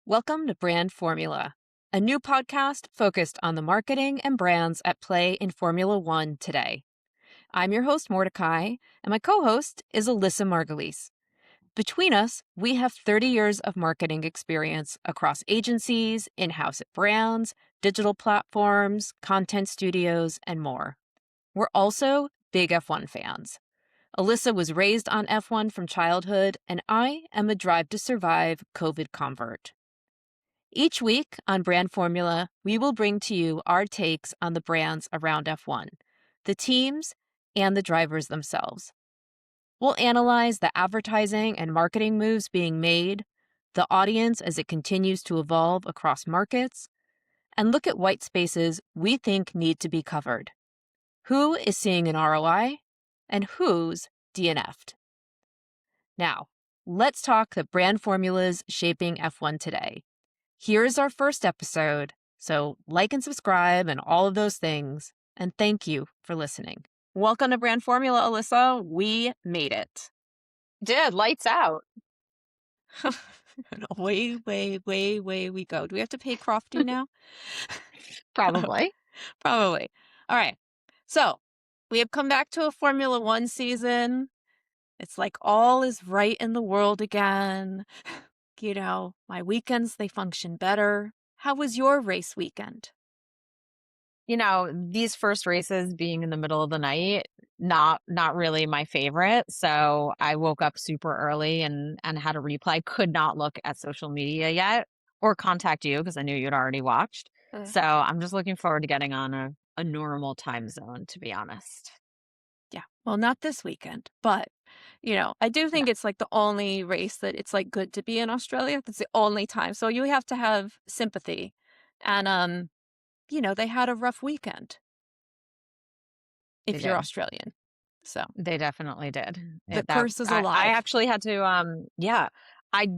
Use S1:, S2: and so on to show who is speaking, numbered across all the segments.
S1: Welcome to Brand Formula, a new podcast focused on the marketing and brands at play in Formula One today. I'm your host, Mordecai, and my co-host is Elyssa Margulies. Between us, we have 30 years of marketing experience across agencies, in-house at brands, digital platforms, content studios, and more. We're also big F1 fans. Elyssa was raised on F1 from childhood, and I am a Drive to Survive COVID convert. Each week on Brand Formula, we will bring to you our takes on the brands around F1, the teams, and the drivers themselves. We'll analyze the advertising and marketing moves being made, the audience as it continues to evolve across markets, and look at white spaces we think need to be covered. Who is seeing an ROI, and who's DNF'd? Now, let's talk the brand formulas shaping F1 today. Here's our first episode, so like and subscribe and all of those things, and thank you for listening. Welcome to Brand Formula, Elyssa. We made it.
S2: Did lights out.
S1: Way we go. Do we have to pay Crofty now?
S2: Probably.
S1: Probably. All right. So we have come back to a Formula One season. It's like all is right in the world again. You know, my weekends, they function better. How was your race weekend?
S2: You know, these first races being in the middle of the night, not really my favorite. So I woke up super early and had a replay. Could not look at social media yet or contact you because I knew you'd already watched. So I'm just looking forward to getting on a normal time zone, to be honest.
S1: Yeah. Well, not this weekend, but you know, I do think it's like the only race that it's like good to be in Australia. That's the only time. So you have to have sympathy. And you know, they had a rough weekend if you're Australian. So
S2: they definitely did.
S1: the curse is alive.
S2: I actually had to I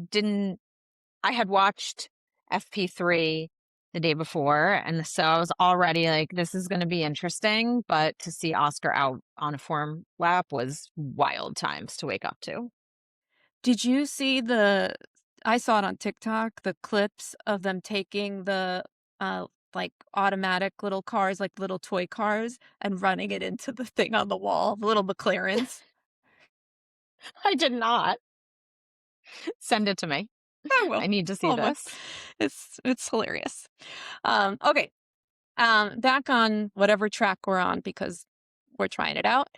S2: had watched FP3 the day before, and so I was already like, this is going to be interesting, but to see Oscar out on a form lap was wild times to wake up to.
S1: Did you see I saw it on TikTok, the clips of them taking the like automatic little cars, like little toy cars, and running it into the thing on the wall, the little McLarens?
S2: I did not. Send it to me.
S1: I will.
S2: I need to see this.
S1: It's hilarious. Okay. Back on whatever track we're on because we're trying it out.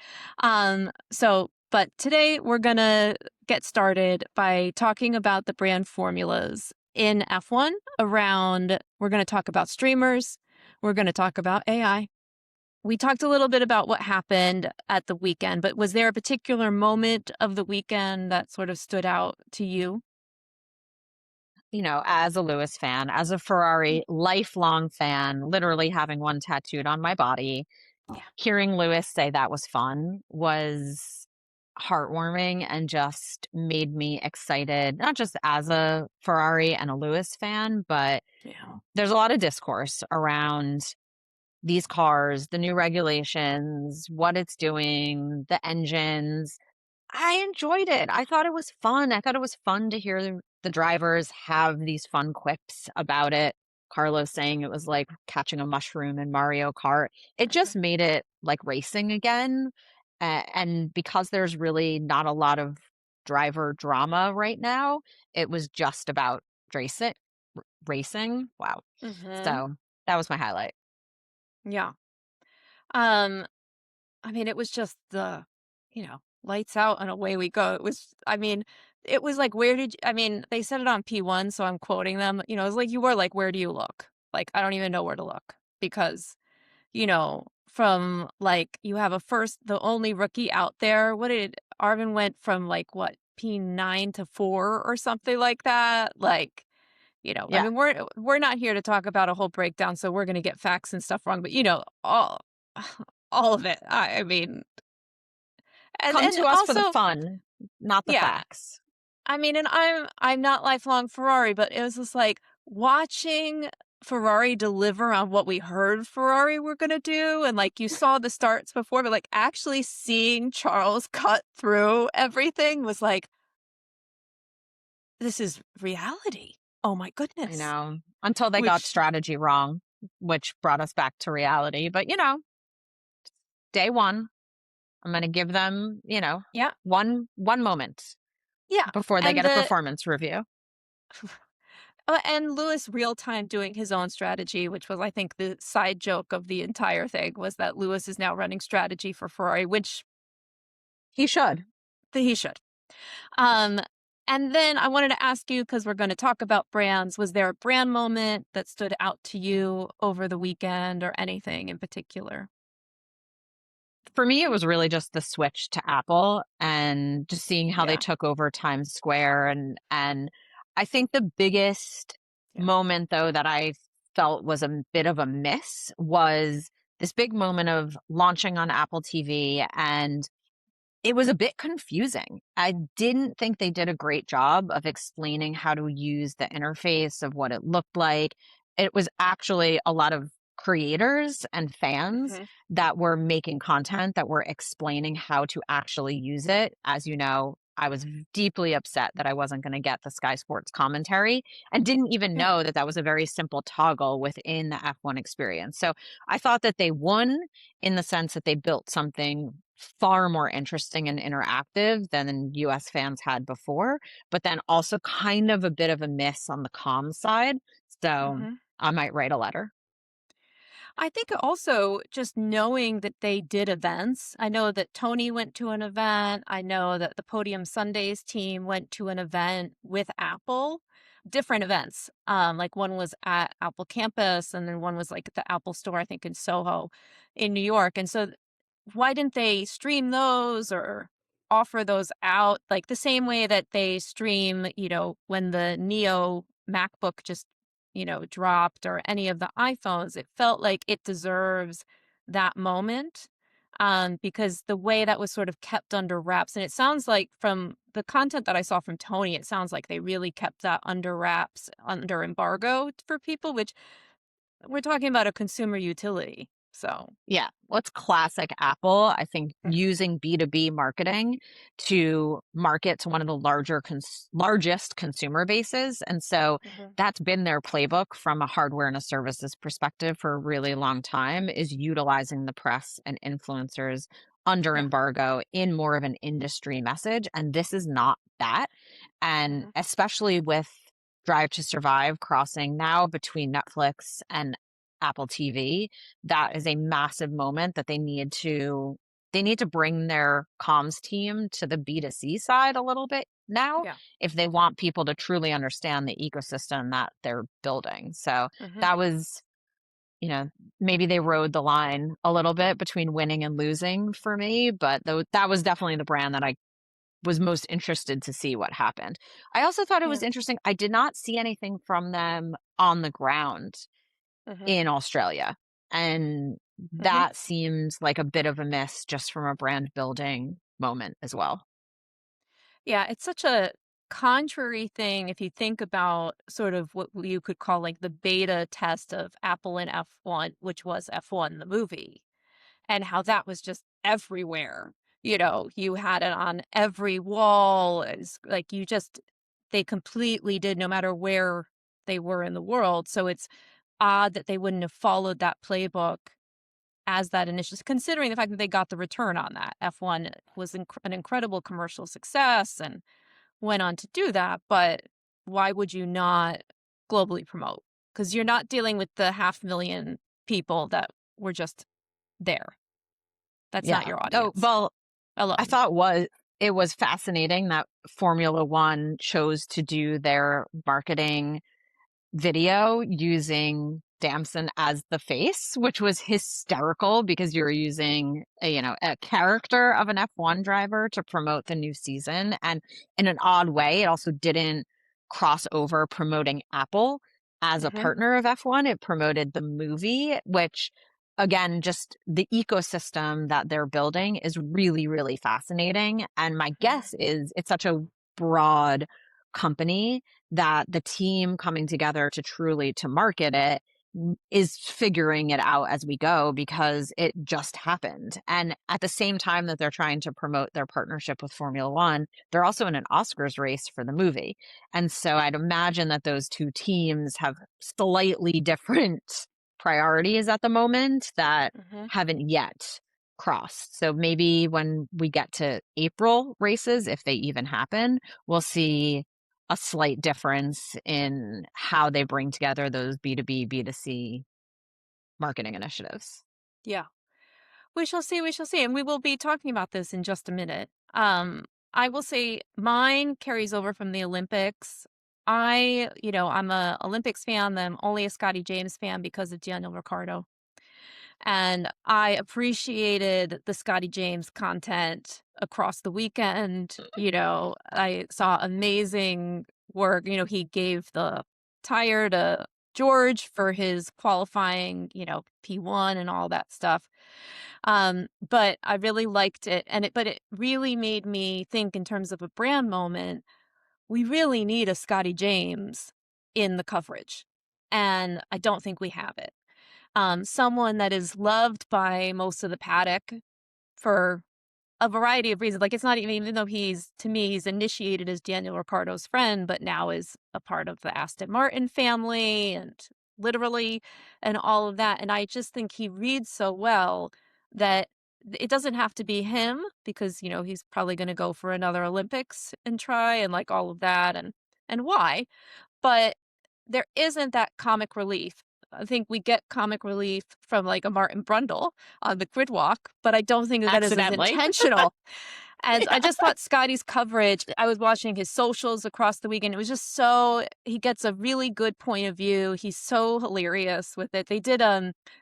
S1: But today we're gonna get started by talking about the brand formulas in F1 we're gonna talk about streamers, we're gonna talk about AI. We talked a little bit about what happened at the weekend, but was there a particular moment of the weekend that sort of stood out to you?
S2: You know, as a Lewis fan, as a Ferrari lifelong fan, literally having one tattooed on my body, hearing Lewis say that was fun was heartwarming and just made me excited, not just as a Ferrari and a Lewis fan, but there's a lot of discourse around these cars, the new regulations, what it's doing, the engines. I enjoyed it. I thought it was fun. I thought it was fun to hear the drivers have these fun quips about it. Carlos saying it was like catching a mushroom in Mario Kart. It just made it like racing again. And because there's really not a lot of driver drama right now, it was just about racing. Wow. So that was my highlight.
S1: Yeah. I mean, it was just lights out and away we go. It was like, they said it on P1, so I'm quoting them. You know, it's like you were like, where do you look? Like, I don't even know where to look because, you know, from like you have the only rookie out there. Arvin went from like what, P9 to 4 or something like that? Like, you know, I mean, we're not here to talk about a whole breakdown, so we're going to get facts and stuff wrong, but you know, all of it. I mean,
S2: Come to us for the fun, not the facts.
S1: I mean, and I'm not lifelong Ferrari, but it was just like watching Ferrari deliver on what we heard Ferrari were going to do. And like you saw the starts before, but like actually seeing Charles cut through everything was like, this is reality. Oh my
S2: I
S1: goodness.
S2: know, until they got
S1: Which
S2: strategy wrong, which brought us back to reality. But, day one, I'm going to give them,
S1: yeah.
S2: one moment
S1: Yeah.
S2: before they
S1: And
S2: get a
S1: the
S2: performance review.
S1: and Lewis real time doing his own strategy, which was I think the side joke of the entire thing was that Lewis is now running strategy for Ferrari, which
S2: He should.
S1: he should. Um, and then I wanted to ask you because we're going to talk about brands. Was there a brand moment that stood out to you over the weekend or anything in particular?
S2: For me, it was really just the switch to Apple and just seeing how they
S1: Yeah.
S2: took over Times Square. And I think the biggest
S1: Yeah.
S2: moment, though, that I felt was a bit of a miss was this big moment of launching on Apple TV, and it was a bit confusing. I didn't think they did a great job of explaining how to use the interface of what it looked like. It was actually a lot of creators and fans
S1: Hmm.
S2: that were making content that were explaining how to actually use it. As you know, I was deeply upset that I wasn't going to get the Sky Sports commentary and didn't even
S1: Yeah.
S2: know that that was a very simple toggle within the F1 experience. So I thought that they won in the sense that they built something far more interesting and interactive than US fans had before, but then also kind of a bit of a miss on the comms side. So
S1: Hmm.
S2: I might write a letter.
S1: I think also just knowing that they did events. I know that Tony went to an event. I know that the Podium Sundays team went to an event with Apple, different events. Like one was at Apple campus, and then one was like at the Apple store, I think in Soho in New York. And so why didn't they stream those or offer those out like the same way that they stream, when the Neo MacBook just, dropped or any of the iPhones? It felt like it deserves that moment because the way that was sort of kept under wraps. And it sounds like from the content that I saw from Tony, it sounds like they really kept that under wraps, under embargo for people, which we're talking about a consumer utility. So,
S2: Yeah, what's classic Apple? I think
S1: mhm,
S2: using B2B marketing to market to one of the largest consumer bases. And so
S1: mhm,
S2: that's been their playbook from a hardware and a services perspective for a really long time, is utilizing the press and influencers under
S1: yeah.
S2: embargo in more of an industry message. And this is not that. And
S1: Mhm.
S2: especially with Drive to Survive crossing now between Netflix and Apple TV, that is a massive moment that they need to bring their comms team to the B2C side a little bit now
S1: Yeah.
S2: if they want people to truly understand the ecosystem that they're building. So
S1: Mhm.
S2: that was, you know, maybe they rode the line a little bit between winning and losing for me, but that was definitely the brand that I was most interested to see what happened. I also thought it
S1: Yeah.
S2: was interesting. I did not see anything from them on the ground
S1: Mhm.
S2: in Australia. And
S1: Mhm.
S2: that seems like a bit of a miss just from a brand building moment as well.
S1: Yeah, it's such a contrary thing if you think about sort of what you could call like the beta test of Apple and F1, which was F1 the movie, and how that was just everywhere. You had it on every wall. It's like they completely did no matter where they were in the world. So it's odd that they wouldn't have followed that playbook as that initial, considering the fact that they got the return on that. F1 was an incredible commercial success and went on to do that, but why would you not globally promote? Because you're not dealing with the 500,000 people that were just there. That's not
S2: Yeah.
S1: your
S2: Oh,
S1: audience
S2: well, I
S1: alone.
S2: thought it was fascinating that Formula One chose to do their marketing video using Damson as the face, which was hysterical because you're using a character of an F1 driver to promote the new season. And in an odd way, it also didn't cross over promoting Apple as a
S1: Mhm.
S2: partner of F1. It promoted the movie, which again, just the ecosystem that they're building is really, really fascinating. And my
S1: Mhm.
S2: guess is it's such a broad company that the team coming together to truly to market it is figuring it out as we go because it just happened. And at the same time that they're trying to promote their partnership with Formula One, they're also in an Oscars race for the movie. And so I'd imagine that those two teams have slightly different priorities at the moment that
S1: Mhm.
S2: haven't yet crossed. So maybe when we get to April races, if they even happen, we'll see a slight difference in how they bring together those B2B, B2C marketing initiatives.
S1: Yeah. We shall see, we shall see, and we will be talking about this in just a minute. I will say mine carries over from the Olympics. I'm a Olympics fan, then I'm only a Scotty James fan because of Daniel Ricciardo. And I appreciated the Scotty James content across the weekend. I saw amazing work. He gave the tire to George for his qualifying, P1 and all that stuff. But I really liked it. But it really made me think in terms of a brand moment, we really need a Scotty James in the coverage. And I don't think we have it. Someone that is loved by most of the paddock for a variety of reasons. Like, it's not even though to me, he's initiated as Daniel Ricciardo's friend, but now is a part of the Aston Martin family and literally and all of that. And I just think he reads so well that it doesn't have to be him because, he's probably going to go for another Olympics and try and like all of that and why. But there isn't that comic relief. I think we get comic relief from, like, a Martin Brundle on the grid walk, but I don't think that is as
S2: Accidentally.
S1: intentional. And I
S2: Yeah.
S1: just thought Scotty's coverage, I was watching his socials across the weekend. It was just he gets a really good point of view. He's so hilarious with it. They did,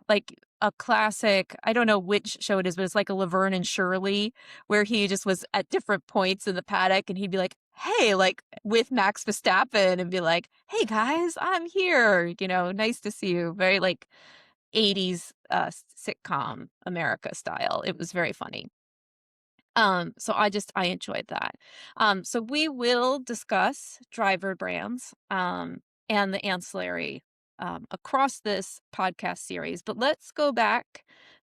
S1: like a classic, I don't know which show it is, but it's like a Laverne and Shirley where he just was at different points in the paddock and he'd be like, hey, like with Max Verstappen and be like, hey guys, I'm here. Nice to see you. Very like 80s sitcom America style. It was very funny. So I enjoyed that. So we will discuss driver brands and the ancillary across this podcast series, but let's go back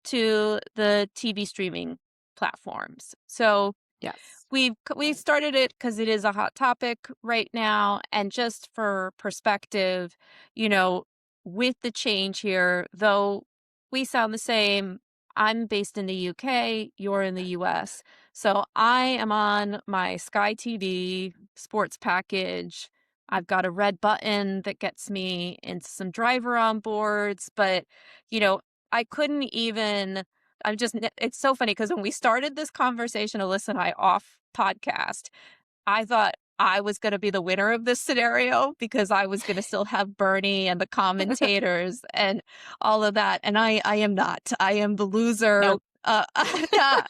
S1: to the TV streaming platforms. So
S2: Yes.
S1: we started it because it is a hot topic right now, and just for perspective, you know, with the change here, though we sound the same. I'm based in the UK, you're in the US. So I am on my Sky TV sports package. I've got a red button that gets me into some driver on boards, but you know, I couldn't even it's so funny because when we started this conversation, Alyssa and I off podcast, I thought I was going to be the winner of this scenario because I was going to still have Bernie and the commentators and all of that. And I am not. I am the loser
S2: Nope.
S1: yeah,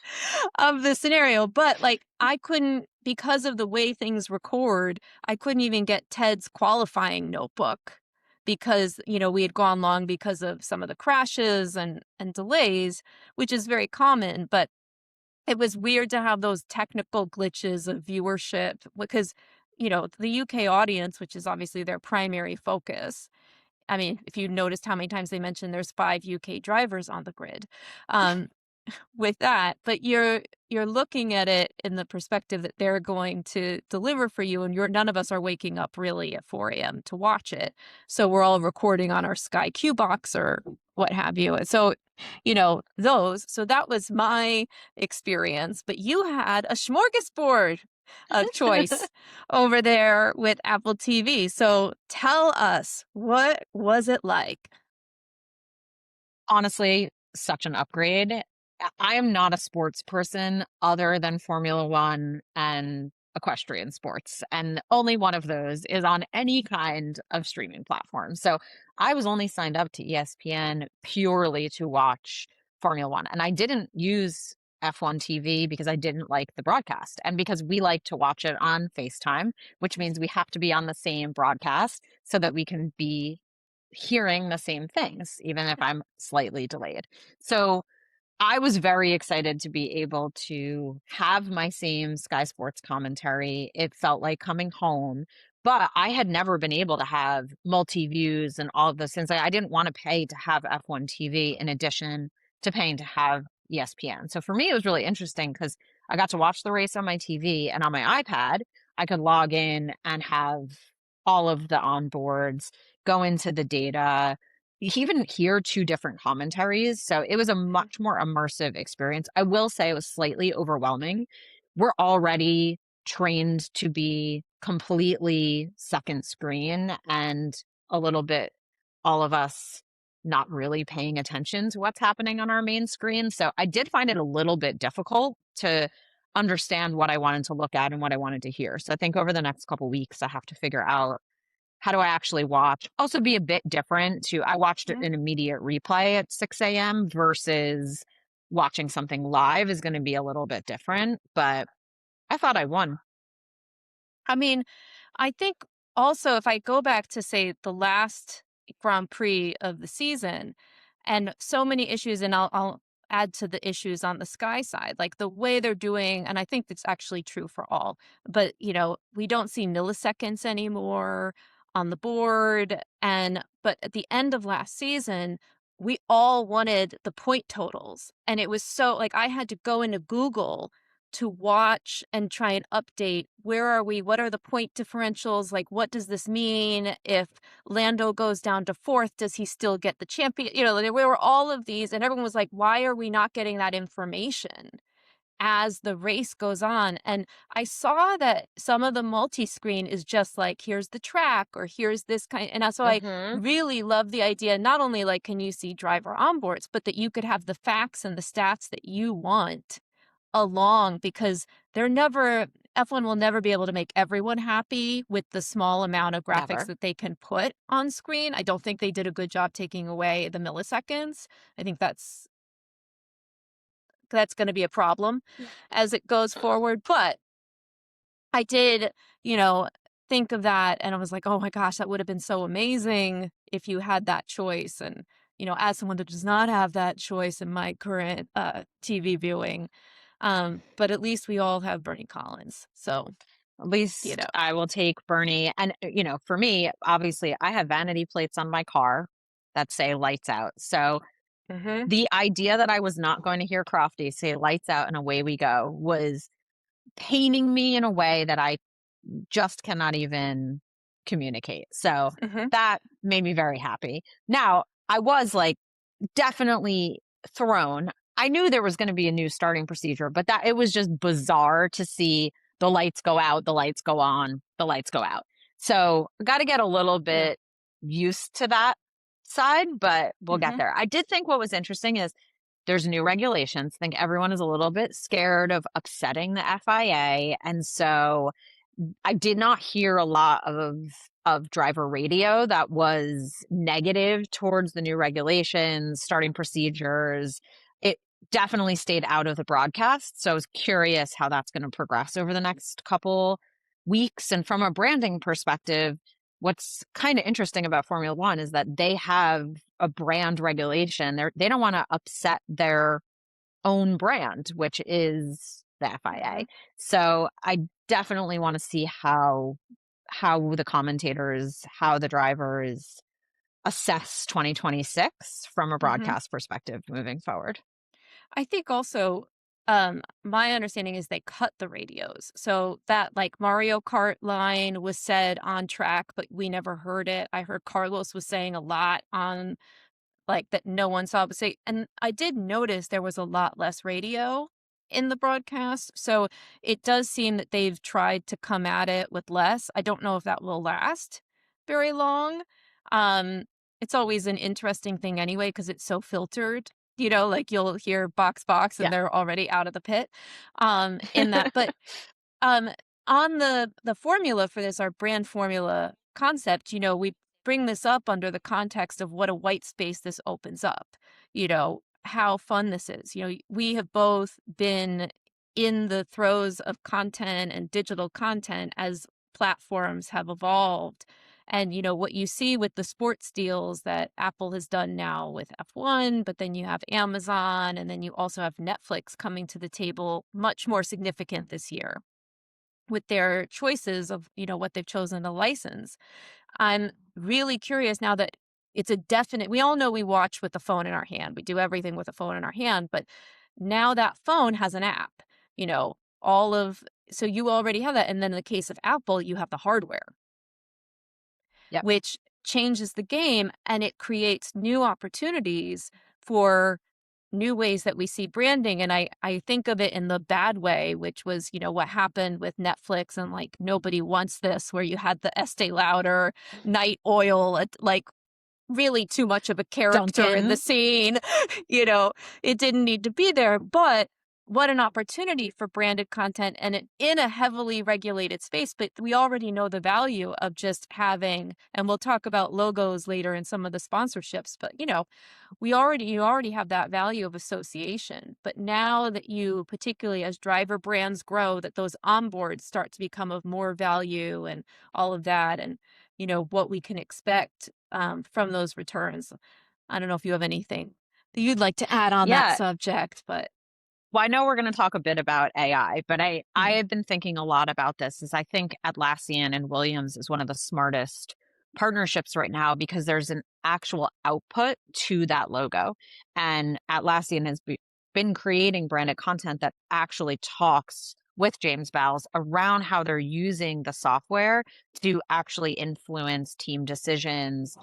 S1: of the scenario. But like, I couldn't, because of the way things record, I couldn't even get Ted's qualifying notebook because, we had gone long because of some of the crashes and delays, which is very common. But it was weird to have those technical glitches of viewership because, the UK audience, which is obviously their primary focus. I mean, if you noticed how many times they mentioned there's 5 UK drivers on the grid. Um, with that, but you're looking at it in the perspective that they're going to deliver for you, and none of us are waking up really at 4 a.m. to watch it. So we're all recording on our Sky Q box or what have you. And so, so that was my experience. But you had a smorgasbord of choice over there with Apple TV. So tell us, what was it like?
S2: Honestly, such an upgrade. I am not a sports person other than Formula One and equestrian sports. And only one of those is on any kind of streaming platform. So I was only signed up to ESPN purely to watch Formula One. And I didn't use F1 TV because I didn't like the broadcast and because we like to watch it on FaceTime, which means we have to be on the same broadcast so that we can be hearing the same things, even if I'm slightly delayed. So I was very excited to be able to have my same Sky Sports commentary. It felt like coming home, But I had never been able to have multi-views and all of those things. I didn't wanna pay to have F1 TV in addition to paying to have ESPN. So for me, it was really interesting because I got to watch the race on my TV, and on my iPad, I could log in and have all of the onboards, go into the data, even hear 2 different commentaries. So it was a
S3: Mhm.
S2: much more immersive experience. I will say it was slightly overwhelming. We're already trained to be completely second screen and a little bit all of us not really paying attention to what's happening on our main screen. So I did find it a little bit difficult to understand what I wanted to look at and what I wanted to hear. So I think over the next couple weeks I have to figure out how do I actually watch. Also be a bit different to I watched it
S3: Mhm.
S2: in immediate replay at 6 a.m. versus watching something live is going to be a little bit different, but I thought I won.
S1: I mean, I think also if I go back to say the last Grand Prix of the season and so many issues, and I'll add to the issues on the Sky side, like the way they're doing, and I think it's actually true for all, but we don't see milliseconds anymore on the board. But at the end of last season, we all wanted the point totals. And it was so like I had to go into Google to watch and try and update where are we, what are the point differentials, like what does this mean if Lando goes down to fourth, does he still get the champion? There were all of these, and everyone was like, why are we not getting that information as the race goes on? And I saw that some of the multi-screen is just like, here's the track or here's this kind. And so I
S2: Mhm.
S1: really love the idea, not only like can you see driver onboards, but that you could have the facts and the stats that you want along, because they're never F1 will never be able to make everyone happy with the small amount of graphics
S2: Never.
S1: that they can put on screen. I don't think they did a good job taking away the milliseconds. I think that's going to be a problem as it goes forward, but I did, you know, think of that and I was like, "Oh my gosh, that would have been so amazing if you had that choice." And, as someone that does not have that choice in my current TV viewing, but at least we all have Bernie Collins. So,
S2: At
S1: you
S2: least
S1: know.
S2: I will take Bernie. And, for me, obviously, I have vanity plates on my car that say lights out. So
S3: Mhm.
S2: the idea that I was not going to hear Crofty say lights out and away we go was paining me in a way that I just cannot even communicate. So
S3: Mhm.
S2: that made me very happy. Now, I was like definitely thrown. I knew there was going to be a new starting procedure, but that it was just bizarre to see the lights go out, the lights go on, the lights go out. So got to get a little
S3: Yeah.
S2: bit used to that side, but we'll get
S3: Mhm.
S2: there. I did think what was interesting is there's new regulations. I think everyone is a little bit scared of upsetting the FIA. And so I did not hear a lot of driver radio that was negative towards the new regulations, starting procedures. It definitely stayed out of the broadcast. So I was curious how that's going to progress over the next couple weeks. And from a branding perspective, what's kind of interesting about Formula One is that they have a brand regulation. They don't want to upset their own brand, which is the FIA.
S3: Mhm.
S2: So I definitely want to see how the commentators, how the drivers assess 2026 from a
S3: Mhm.
S2: broadcast perspective moving forward.
S1: I think also, my understanding is they cut the radios. So that like Mario Kart line was said on track, but we never heard it. I heard Carlos was saying a lot on like that no one saw, but say, and I did notice there was a lot less radio in the broadcast. So it does seem that they've tried to come at it with less. I don't know if that will last very long. Um, it's always an interesting thing anyway, because it's so filtered. Like you'll hear box
S2: Yeah.
S1: and they're already out of the pit in that. But um, on the formula for this, our brand formula concept, we bring this up under the context of what a white space this opens up. How fun this is. We have both been in the throes of content and digital content as platforms have evolved. And what you see with the sports deals that Apple has done now with F1, but then you have Amazon, and then you also have Netflix coming to the table much more significant this year with their choices of, what they've chosen to license. I'm really curious now that it's a definite we all know we watch with the phone in our hand. We do everything with a phone in our hand, but now that phone has an app, you know, all of so you already have that. And then in the case of Apple, you have the hardware,
S2: Yep.
S1: which changes the game and it creates new opportunities for new ways that we see branding. And I think of it in the bad way, which was, what happened with Netflix and like nobody wants this, where you had the Estee Lauder night oil, like really too much of a character in the
S2: Duncan.
S1: scene. You know, it didn't need to be there, but what an opportunity for branded content and in a heavily regulated space. But we already know the value of just having, and we'll talk about logos later in some of the sponsorships, but you already have that value of association. But now that you, particularly as driver brands grow, that those onboards start to become of more value and all of that, and what we can expect from those returns. I don't know if you have anything that you'd like to add on that
S2: Yeah.
S1: subject, but
S2: Well, I know we're going to talk a bit about AI, but I
S1: Mhm.
S2: have been thinking a lot about this. Is I think Atlassian and Williams is one of the smartest partnerships right now because there's an actual output to that logo. And Atlassian has been creating branded content that actually talks with James Bowles around how they're using the software to actually influence team decisions,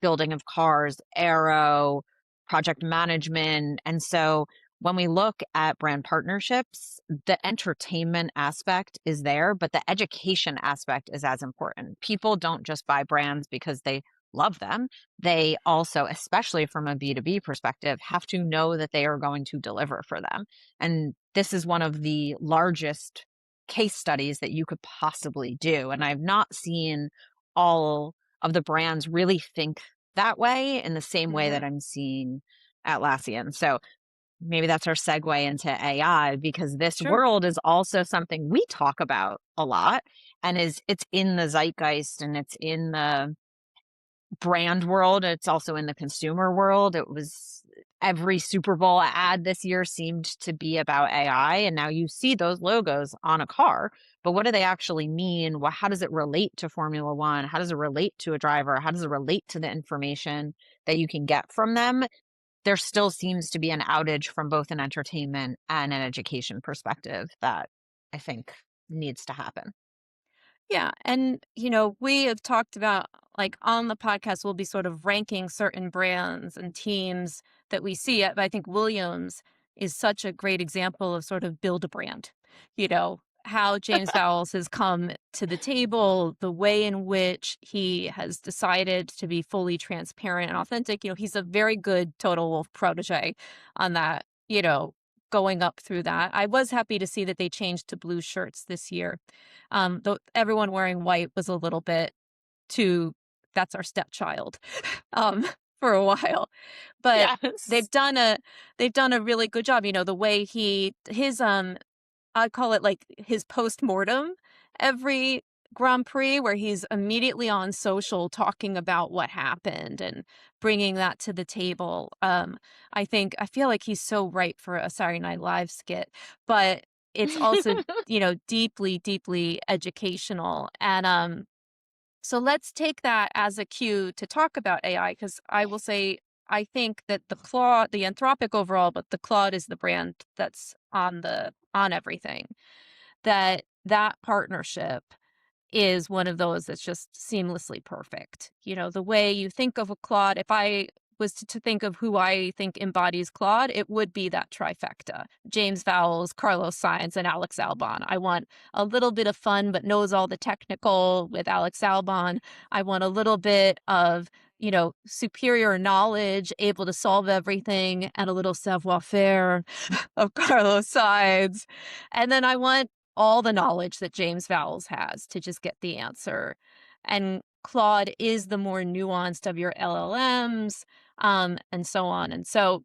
S2: building of cars, aero, project management. And so when we look at brand partnerships, the entertainment aspect is there, but the education aspect is as important. People don't just buy brands because they love them. They also, especially from a B2B perspective, have to know that they are going to deliver for them. And this is one of the largest case studies that you could possibly do. And I've not seen all of the brands really think that way in the same way that
S1: Mhm.
S2: I'm seeing Atlassian. So maybe that's our segue into AI because this
S1: Sure.
S2: world is also something we talk about a lot and it's in the zeitgeist and it's in the brand world. It's also in the consumer world. It was every Super Bowl ad this year seemed to be about AI. And now you see those logos on a car, but what do they actually mean? How does it relate to Formula One? How does it relate to a driver? How does it relate to the information that you can get from them? There still seems to be an outage from both an entertainment and an education perspective that I think needs to happen.
S1: Yeah. And, we have talked about, like, on the podcast, we'll be sort of ranking certain brands and teams that we see. I think Williams is such a great example of sort of build a brand, how James Vowles has come to the table, the way in which he has decided to be fully transparent and authentic. He's a very good Total Wolf protege on that, going up through that. I was happy to see that they changed to blue shirts this year. Though everyone wearing white was a little bit too that's our stepchild, um, for a while. But
S2: Yes.
S1: they've done a they've done a really good job, the way I call it like his postmortem every Grand Prix where he's immediately on social talking about what happened and bringing that to the table. I feel like he's so right for a Saturday Night Live skit, but it's also, deeply, deeply educational. And so let's take that as a cue to talk about AI because I will say I think that the Anthropic overall, but the Claude is the brand that's on everything. That partnership is one of those that's just seamlessly perfect. The way you think of a Claude, if I was to think of who I think embodies Claude, it would be that trifecta. James Vowles, Carlos Sainz, and Alex Albon. I want a little bit of fun, but knows all the technical with Alex Albon. I want a little bit of, superior knowledge, able to solve everything, and a little savoir-faire of Carlos Sainz. And then I want all the knowledge that James Vowles has to just get the answer. And Claude is the more nuanced of your LLMs, and so on. And so,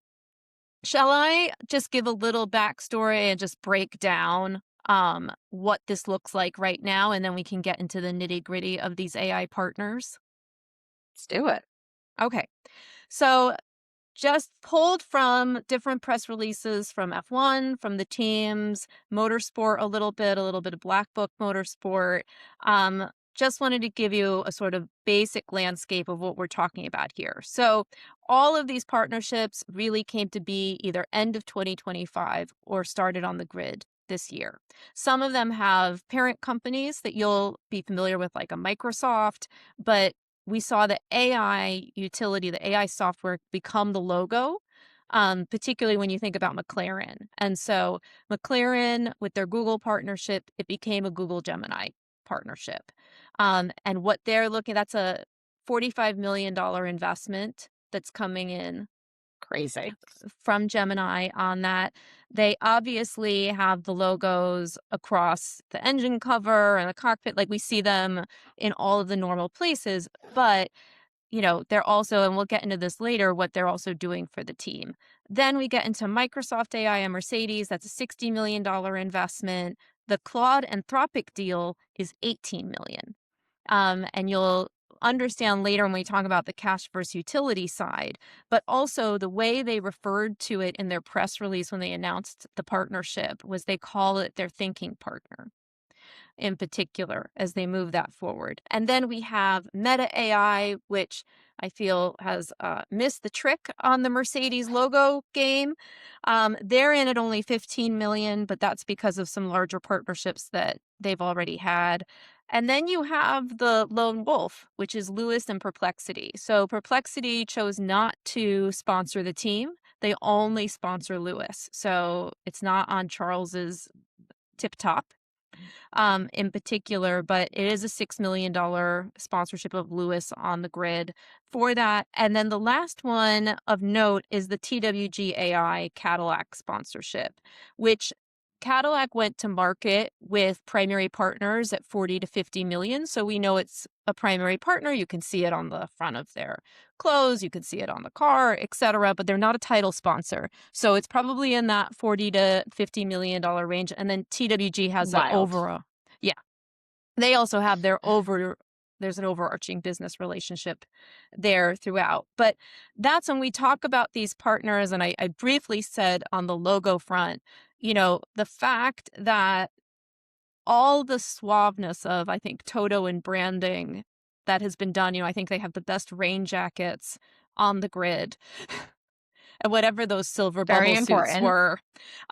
S1: shall I just give a little backstory and just break down what this looks like right now, and then we can get into the nitty gritty of these AI partners?
S2: Let's do it.
S1: Okay. So just pulled from different press releases from F1, from the teams, motorsport a little bit of Black Book Motorsport. Just wanted to give you a sort of basic landscape of what we're talking about here. So all of these partnerships really came to be either end of 2025 or started on the grid this year. Some of them have parent companies that you'll be familiar with, like a Microsoft, but we saw the AI utility, the AI software become the logo, particularly when you think about McLaren. And so McLaren, with their Google partnership, it became a Google Gemini partnership. And what they're looking, that's a $45 million investment that's coming in
S2: Crazy.
S1: from Gemini on that. They obviously have the logos across the engine cover and the cockpit, like we see them in all of the normal places, but they're also, and we'll get into this later, what they're also doing for the team. Then we get into Microsoft AI and Mercedes. That's a $60 million investment. The Claude Anthropic deal is $18 million. And you'll understand later when we talk about the cash versus utility side, but also the way they referred to it in their press release when they announced the partnership was they call it their thinking partner in particular as they move that forward. And then we have Meta AI, which I feel has missed the trick on the Mercedes logo game. They're in at only 15 million, but that's because of some larger partnerships that they've already had. And then you have the lone wolf, which is Lewis and Perplexity. So Perplexity chose not to sponsor the team. They only sponsor Lewis. So it's not on Charles's tip top in particular, but it is a $6 million sponsorship of Lewis on the grid for that. And then the last one of note is the TWG AI Cadillac sponsorship, which Cadillac went to market with primary partners at 40 to 50 million. So we know it's a primary partner. You can see it on the front of their clothes, you can see it on the car, etc. But they're not a title sponsor. So it's probably in that 40 to 50 million dollar range. And then TWG has an
S2: Wild.
S1: yeah. They also have there's an overarching business relationship there throughout. But that's when we talk about these partners, and I briefly said on the logo front, the fact that all the suaveness of, I think, Toto and branding that has been done, I think they have the best rain jackets on the grid. And whatever those silver
S2: Very
S1: bubble suits
S2: important.
S1: were.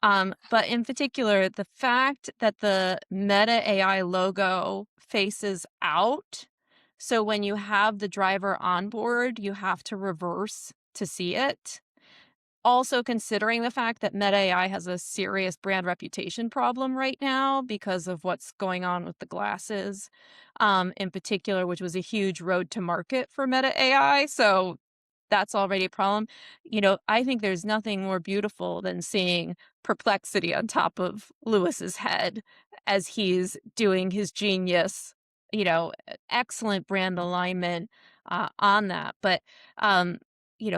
S1: But in particular, the fact that the Meta AI logo faces out, so when you have the driver on board, you have to reverse to see it. Also considering the fact that Meta AI has a serious brand reputation problem right now because of what's going on with the glasses, in particular, which was a huge road to market for Meta AI. So that's already a problem. I think there's nothing more beautiful than seeing Perplexity on top of Lewis's head as he's doing his genius, excellent brand alignment on that. But,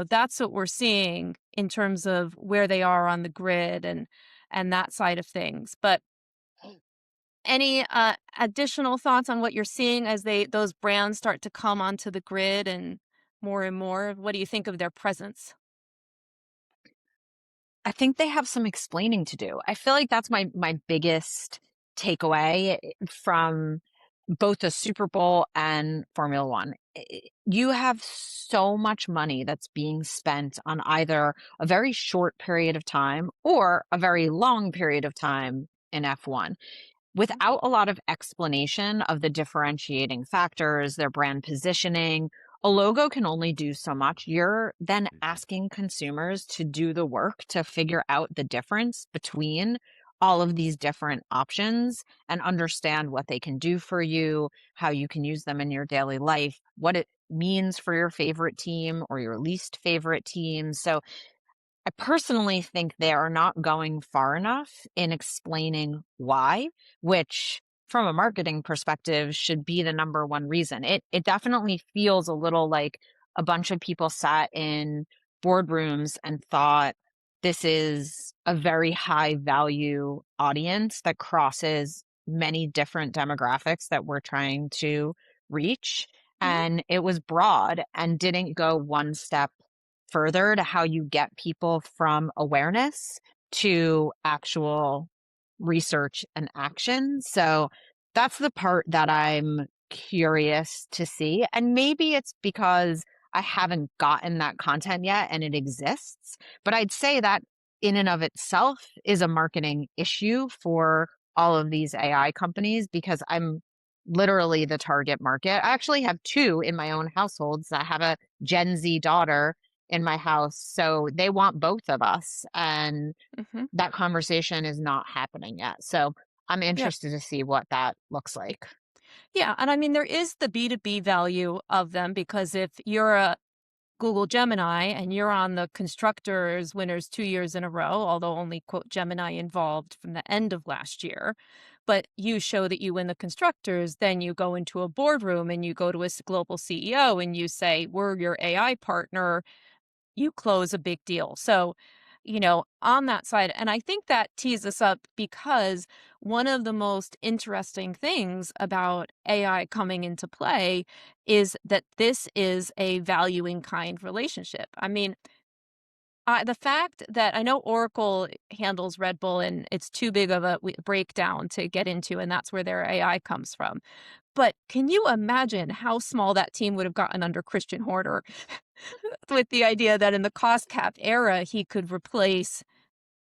S1: that's what we're seeing in terms of where they are on the grid and that side of things. But any additional thoughts on what you're seeing as those brands start to come onto the grid and more? What do you think of their presence?
S2: I think they have some explaining to do. I feel like that's my biggest takeaway from both the Super Bowl and Formula One. You have so much money that's being spent on either a very short period of time or a very long period of time in F1 without a lot of explanation of the differentiating factors, their brand positioning. A logo can only do so much. You're then asking consumers to do the work to figure out the difference between all of these different options and understand what they can do for you, how you can use them in your daily life, what it means for your favorite team or your least favorite team. So I personally think they are not going far enough in explaining why, which from a marketing perspective should be the number one reason. It definitely feels a little like a bunch of people sat in boardrooms and thought this is a very high value audience that crosses many different demographics that we're trying to reach.
S1: Mhm.
S2: And it was broad and didn't go one step further to how you get people from awareness to actual research and action. So that's the part that I'm curious to see. And maybe it's because I haven't gotten that content yet and it exists. But I'd say that in and of itself is a marketing issue for all of these AI companies because I'm literally the target market. I actually have two in my own households. I have a Gen Z daughter in my house. So they want both of us. And
S1: Hmm.
S2: that conversation is not happening yet. So I'm
S1: Yeah.
S2: interested to see what that looks like.
S1: Yeah. And I mean, there is the B2B value of them because if you're a Google Gemini and you're on the constructors winners 2 years in a row, although only quote Gemini involved from the end of last year, but you show that you win the constructors, then you go into a boardroom and you go to a global CEO and you say, we're your AI partner, you close a big deal. So, on that side, and I think that tees us up because one of the most interesting things about AI coming into play is that this is a valuing kind relationship. I mean, the fact that I know Oracle handles Red Bull and it's too big of a breakdown to get into, and that's where their AI comes from. But can you imagine how small that team would have gotten under Christian Horner with the idea that in the cost cap era, he could replace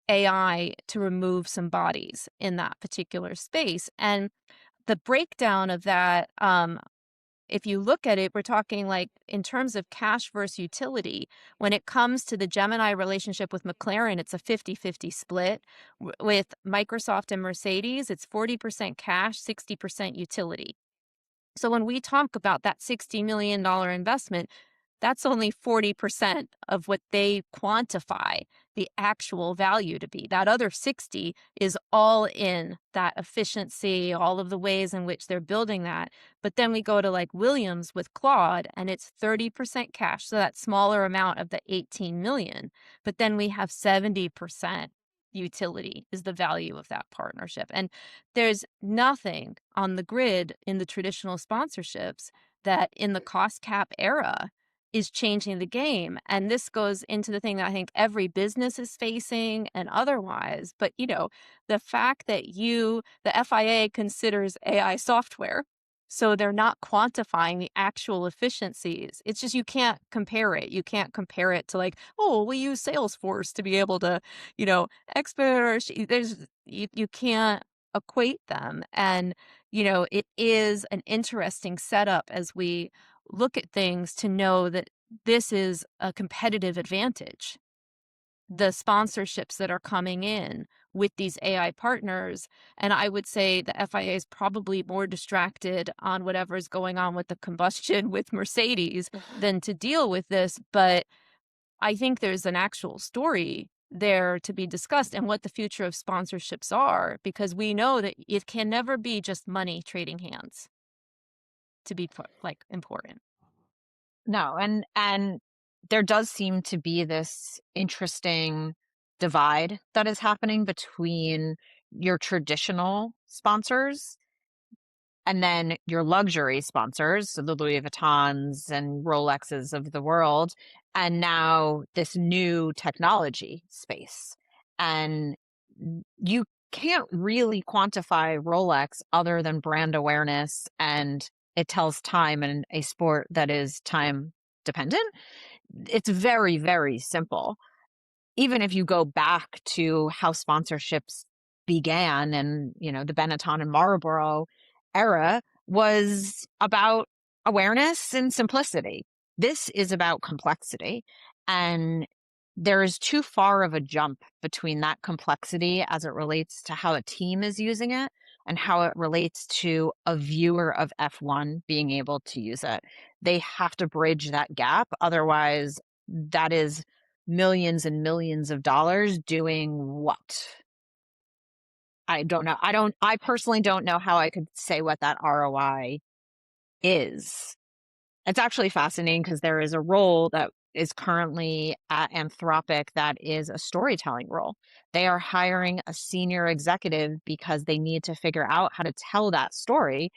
S1: AI to remove some bodies in that particular space? And the breakdown of that, if you look at it, we're talking like in terms of cash versus utility. When it comes to the Gemini relationship with McLaren, it's a 50-50 split. With Microsoft and Mercedes, it's 40% cash, 60% utility. So when we talk about that $60 million investment, that's only 40% of what they quantify the actual value to be. That other 60 is all in that efficiency, all of the ways in which they're building that. But then we go to like Williams with Claude and it's 30% cash. So that smaller amount of the 18 million. But then we have 70% utility is the value of that partnership. And there's nothing on the grid in the traditional sponsorships that in the cost cap era is changing the game. And this goes into the thing that I think every business is facing and otherwise. But, the fact that the FIA considers AI software, so they're not quantifying the actual efficiencies. It's just you can't compare it. You can't compare it to like, oh, we use Salesforce to be able to, expert or you can't equate them. And, it is an interesting setup as we look at things to know that this is a competitive advantage. The sponsorships that are coming in with these AI partners. And I would say the FIA is probably more distracted on whatever's going on with the combustion with Mercedes than to deal with this. But I think there's an actual story there to be discussed and what the future of sponsorships are, because we know that it can never be just money trading hands to be like important.
S2: No, and there does seem to be this interesting divide that is happening between your traditional sponsors and then your luxury sponsors, so the Louis Vuittons and Rolexes of the world, and now this new technology space. And you can't really quantify Rolex other than brand awareness, and it tells time in a sport that is time dependent. It's very, very simple. Even if you go back to how sponsorships began and, the Benetton and Marlboro era was about awareness and simplicity. This is about complexity. And there is too far of a jump between that complexity as it relates to how a team is using it and how it relates to a viewer of F1 being able to use it. They have to bridge that gap. Otherwise, that is millions and millions of dollars doing what? I don't know. I personally don't know how I could say what that ROI is. It's actually fascinating because there is a role that is currently at Anthropic that is a storytelling role. They are hiring a senior executive because they need to figure out how to tell that story.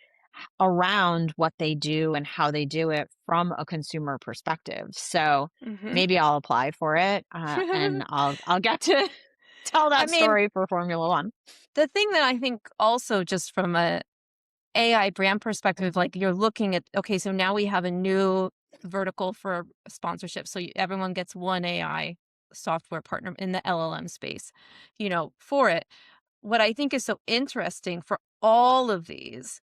S2: around what they do and how they do it from a consumer perspective. So
S1: Mhm.
S2: maybe I'll apply for it, and I'll get to tell
S1: I
S2: that
S1: mean,
S2: story for Formula One.
S1: the thing that I think also just from a AI brand perspective, like you're looking at, okay, so now we have a new vertical for sponsorship. So everyone gets one AI software partner in the LLM space, for it. What I think is so interesting for all of these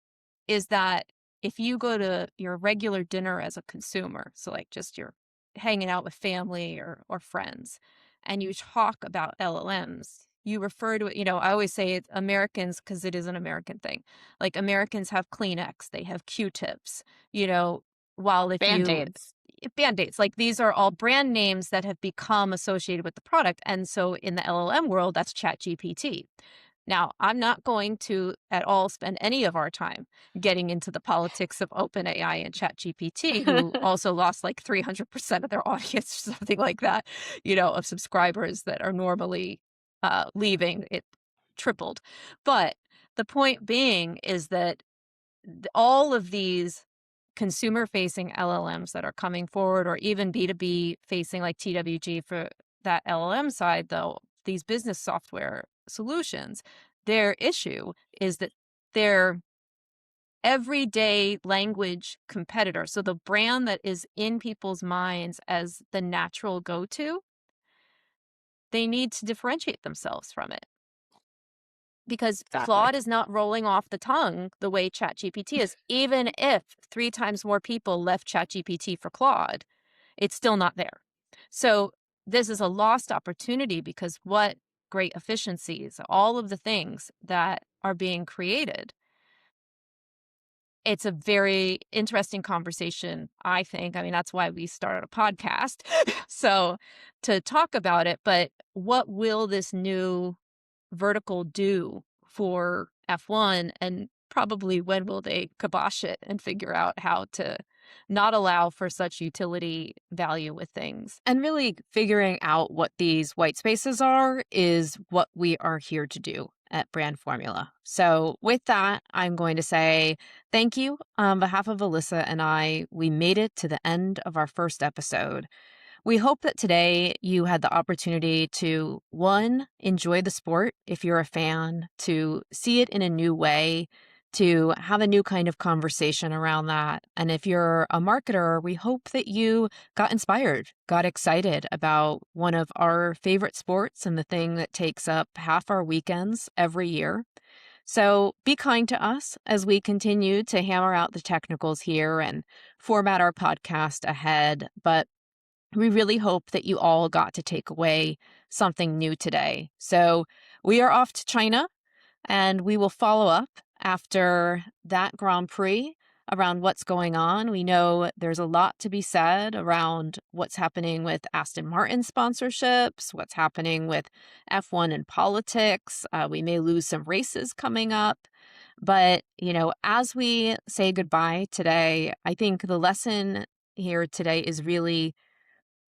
S1: is that if you go to your regular dinner as a consumer, so like just you're hanging out with family or friends, and you talk about LLMs, you refer to it, I always say it's Americans because it is an American thing. Like Americans have Kleenex, they have Q-tips, you know, while if you
S2: Band-Aids.
S1: Band-Aids, like these are all brand names that have become associated with the product. And so in the LLM world, that's ChatGPT. Now, I'm not going to at all spend any of our time getting into the politics of OpenAI and ChatGPT, who also lost like 300% of their audience, or something like that, of subscribers that are normally leaving. It tripled. But the point being is that all of these consumer facing LLMs that are coming forward, or even B2B facing like TWG for that LLM side, though, these business software solutions, their issue is that they're everyday language competitor. So the brand that is in people's minds as the natural go to, they need to differentiate themselves from it. Because
S2: Exactly.
S1: Claude is not rolling off the tongue the way ChatGPT is. Even if 3 times more people left ChatGPT for Claude, it's still not there. So this is a lost opportunity because what great efficiencies, all of the things that are being created. It's a very interesting conversation, I think. I mean, that's why we started a podcast. So to talk about it, but what will this new vertical do for F1, and probably when will they kibosh it and figure out how to not allow for such utility value with things? And really figuring out what these white spaces are is what we are here to do at Brand Formula. So with that, I'm going to say thank you on behalf of Elyssa and I. We made it to the end of our first episode. We hope that today you had the opportunity to, one, enjoy the sport if you're a fan, to see it in a new way, to have a new kind of conversation around that. And if you're a marketer, we hope that you got inspired, got excited about one of our favorite sports and the thing that takes up half our weekends every year. So be kind to us as we continue to hammer out the technicals here and format our podcast ahead. But we really hope that you all got to take away something new today. So we are off to China, and we will follow up after that Grand Prix around what's going on. We know there's a lot to be said around what's happening with Aston Martin sponsorships, what's happening with F1 and politics. We may lose some races coming up. But, as we say goodbye today, I think the lesson here today is really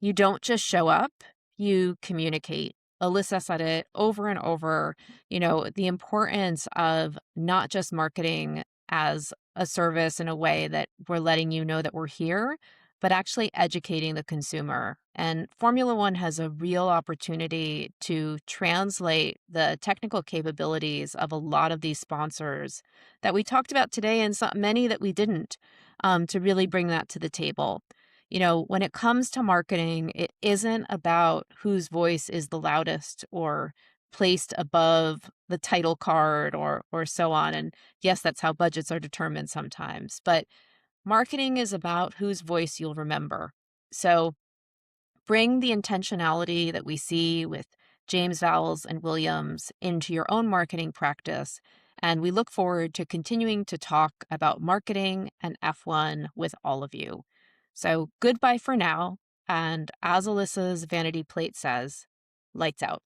S1: you don't just show up, you communicate. Elyssa said it over and over, the importance of not just marketing as a service in a way that we're letting you know that we're here, but actually educating the consumer. And Formula One has a real opportunity to translate the technical capabilities of a lot of these sponsors that we talked about today and many that we didn't, to really bring that to the table. When it comes to marketing, it isn't about whose voice is the loudest or placed above the title card or so on. And yes, that's how budgets are determined sometimes. But marketing is about whose voice you'll remember. So bring the intentionality that we see with James Vowles and Williams into your own marketing practice. And we look forward to continuing to talk about marketing and F1 with all of you. So goodbye for now. And as Alyssa's vanity plate says, lights out.